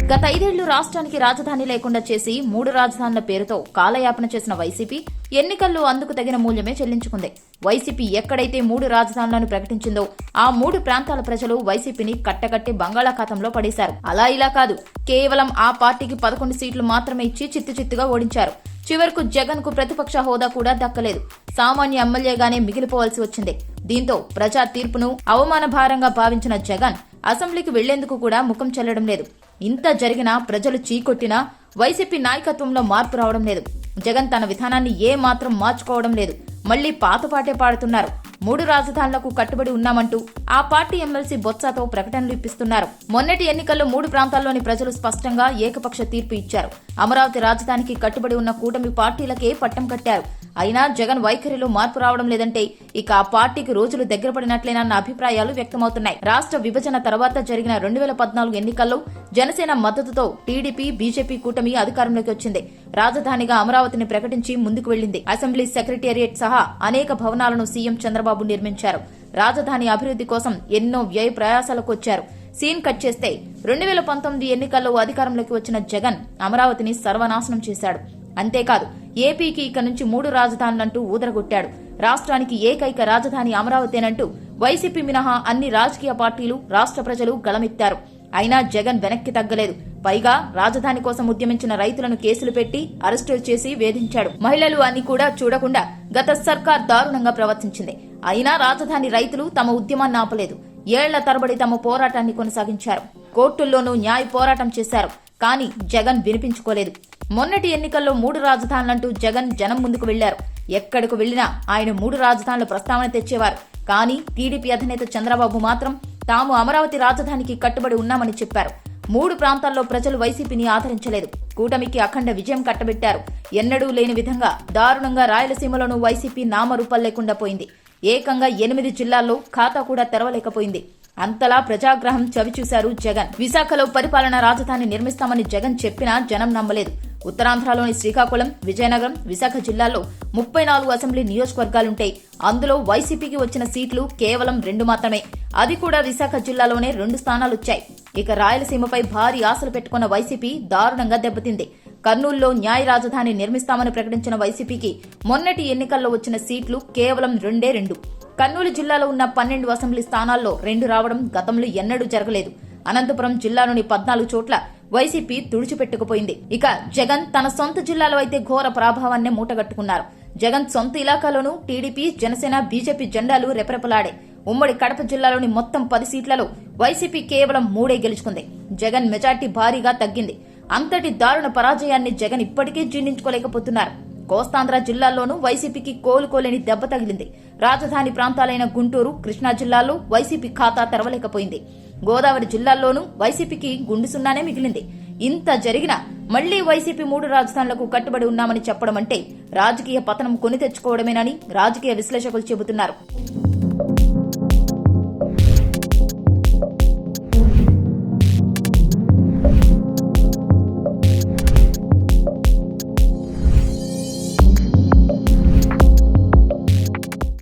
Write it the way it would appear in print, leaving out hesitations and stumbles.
గత 5 ఏళ్లు రాష్ట్రానికి రాజధాని లేకుండా చేసి 3 రాజధానుల పేరుతో కాలయాపన చేసిన వైసీపీ ఎన్నికల్లో అందుకు తగిన మూల్యమే చెల్లించుకుంది. వైసీపీ ఎక్కడైతే 3 రాజధానులను ప్రకటించిందో ఆ 3 ప్రాంతాల ప్రజలు వైసీపీని కట్టగట్టి బంగాళాఖాతంలో పడేశారు. అలా ఇలా కాదు, కేవలం ఆ పార్టీకి 11 సీట్లు మాత్రమే ఇచ్చి చిత్తుచిత్తుగా ఓడించారు. చివరకు జగన్ కు ప్రతిపక్ష హోదా కూడా దక్కలేదు. సామాన్య ఎమ్మెల్యేగానే మిగిలిపోవాల్సి వచ్చింది. దీంతో ప్రజా తీర్పును అవమాన భారంగా భావించిన జగన్ అసెంబ్లీకి వెళ్లేందుకు కూడా ముఖం చెల్లడం లేదు. ఇంత జరిగినా ప్రజలు చీకొట్టినా వైసీపీ నాయకత్వంలో మార్పు రావడం లేదు. జగన్ తన విధానాన్ని ఏ మాత్రం మార్చుకోవడం లేదు. మళ్లీ పాతపాటే పాడుతున్నారు. 3 రాజధానులకు కట్టుబడి ఉన్నామంటూ ఆ పార్టీ ఎమ్మెల్సీ బొత్సతో ప్రకటనలు ఇప్పిస్తున్నారు. మొన్నటి ఎన్నికల్లో 3 ప్రాంతాల్లోని ప్రజలు స్పష్టంగా ఏకపక్ష తీర్పు ఇచ్చారు. అమరావతి రాజధానికి కట్టుబడి ఉన్న కూటమి పార్టీలకే పట్టం కట్టారు. అయినా జగన్ వైఖరిలో మార్పు రావడం లేదంటే ఇక ఆ పార్టీకి రోజులు దగ్గర పడినట్లేనన్న అభిప్రాయాలు వ్యక్తమవుతున్నాయి. రాష్ట్ర విభజన తర్వాత జరిగిన 2014 ఎన్నికల్లో జనసేన మద్దతుతో టీడీపీ, బీజేపీ కూటమి అధికారంలోకి వచ్చింది. రాజధానిగా అమరావతిని ప్రకటించి ముందుకు వెళ్లింది. అసెంబ్లీ సెక్రటేరియట్ సహా అనేక భవనాలను సీఎం చంద్రబాబు నిర్మించారు. రాజధాని అభివృద్ధి కోసం ఎన్నో వ్యయ ప్రయాసాలకు వచ్చారు. సీన్ కట్ చేస్తే 2019 ఎన్నికల్లో అధికారంలోకి వచ్చిన జగన్ అమరావతిని సర్వనాశనం చేశాడు. అంతేకాదు, ఏపీకి ఇక నుంచి 3 రాజధానులంటూ ఊదరగొట్టాడు. రాష్ట్రానికి ఏకైక రాజధాని అమరావతేనంటూ వైసీపీ మినహా అన్ని రాజకీయ పార్టీలు, రాష్ట్ర ప్రజలు గళమెత్తారు. అయినా జగన్ వెనక్కి తగ్గలేదు. పైగా రాజధాని కోసం ఉద్యమించిన రైతులను కేసులు పెట్టి అరెస్టులు చేసి వేధించాడు. మహిళలు అని కూడా చూడకుండా గత సర్కార్ దారుణంగా ప్రవర్తించింది. అయినా రాజధాని రైతులు తమ ఉద్యమాన్ని ఆపలేదు. ఏళ్ల తరబడి తమ పోరాటాన్ని కొనసాగించారు. కోర్టుల్లోనూ న్యాయ పోరాటం చేశారు. కానీ జగన్ వినిపించుకోలేదు. మొన్నటి ఎన్నికల్లో 3 రాజధానులంటూ జగన్ జనం ముందుకు వెళ్లారు. ఎక్కడికి వెళ్లినా ఆయన 3 రాజధానుల ప్రస్తావన తెచ్చేవారు. కానీ టీడీపీ అధినేత చంద్రబాబు మాత్రం తాము అమరావతి రాజధానికి కట్టుబడి ఉన్నామని చెప్పారు. 3 ప్రాంతాల్లో ప్రజలు వైసీపీని ఆదరించలేదు. కూటమికి అఖండ విజయం కట్టబెట్టారు. ఎన్నడూ లేని విధంగా దారుణంగా రాయలసీమలోనూ వైసీపీ నామరూపాలు లేకుండా పోయింది. ఏకంగా 8 జిల్లాల్లో ఖాతా కూడా తెరవలేకపోయింది. అంతలా ప్రజాగ్రహం చవిచూశారు జగన్. విశాఖలో పరిపాలనా రాజధాని నిర్మిస్తామని జగన్ చెప్పినా జనం నమ్మలేదు. ఉత్తరాంధ్రలోని శ్రీకాకుళం, విజయనగరం, విశాఖ జిల్లాల్లో 34 అసెంబ్లీ నియోజకవర్గాలుంటే అందులో వైసీపీకి వచ్చిన సీట్లు కేవలం 2 మాత్రమే. అది కూడా విశాఖ జిల్లాలోనే 2 స్థానాలొచ్చాయి. ఇక రాయలసీమపై భారీ ఆశలు పెట్టుకున్న వైసీపీ దారుణంగా దెబ్బతింది. కర్నూలులో న్యాయ రాజధాని నిర్మిస్తామని ప్రకటించిన వైసీపీకి మొన్నటి ఎన్నికల్లో వచ్చిన సీట్లు కేవలం 2. కర్నూలు జిల్లాలో ఉన్న 12 అసెంబ్లీ స్థానాల్లో 2 రావడం గతంలో ఎన్నడూ జరగలేదు. అనంతపురం జిల్లాలోని 14 చోట్ల వైసీపీ తుడిచిపెట్టుకుపోయింది. ఇక జగన్ తన సొంత జిల్లాలో అయితే ఘోర ప్రభావాన్నే మూటగట్టుకున్నారు. జగన్ సొంత ఇలాకాలోనూ టీడీపీ, జనసేన, బీజేపీ జెండాలు రెపరెపలాడే. ఉమ్మడి కడప జిల్లాలోని మొత్తం 10 సీట్లలో వైసీపీ కేవలం 3 గెలుచుకుంది. జగన్ మెజార్టీ భారీగా తగ్గింది. అంతటి దారుణ పరాజయాన్ని జగన్ ఇప్పటికీ జీర్ణించుకోలేకపోతున్నారు. కోస్తాంధ్ర జిల్లాల్లోనూ వైసీపీకి కోలుకోలేని దెబ్బ తగిలింది. రాజధాని ప్రాంతాలైన గుంటూరు, కృష్ణా జిల్లాల్లో వైసీపీ ఖాతా తెరవలేకపోయింది. గోదావరి జిల్లాల్లోనూ వైసీపీకి గుండు సున్నానే మిగిలింది. ఇంత జరిగినా మళ్లీ వైసీపీ 3 రాజధానులకు కట్టుబడి ఉన్నామని చెప్పడం అంటే రాజకీయ పతనం కొని తెచ్చుకోవడమేనని రాజకీయ విశ్లేషకులు చెబుతున్నారు.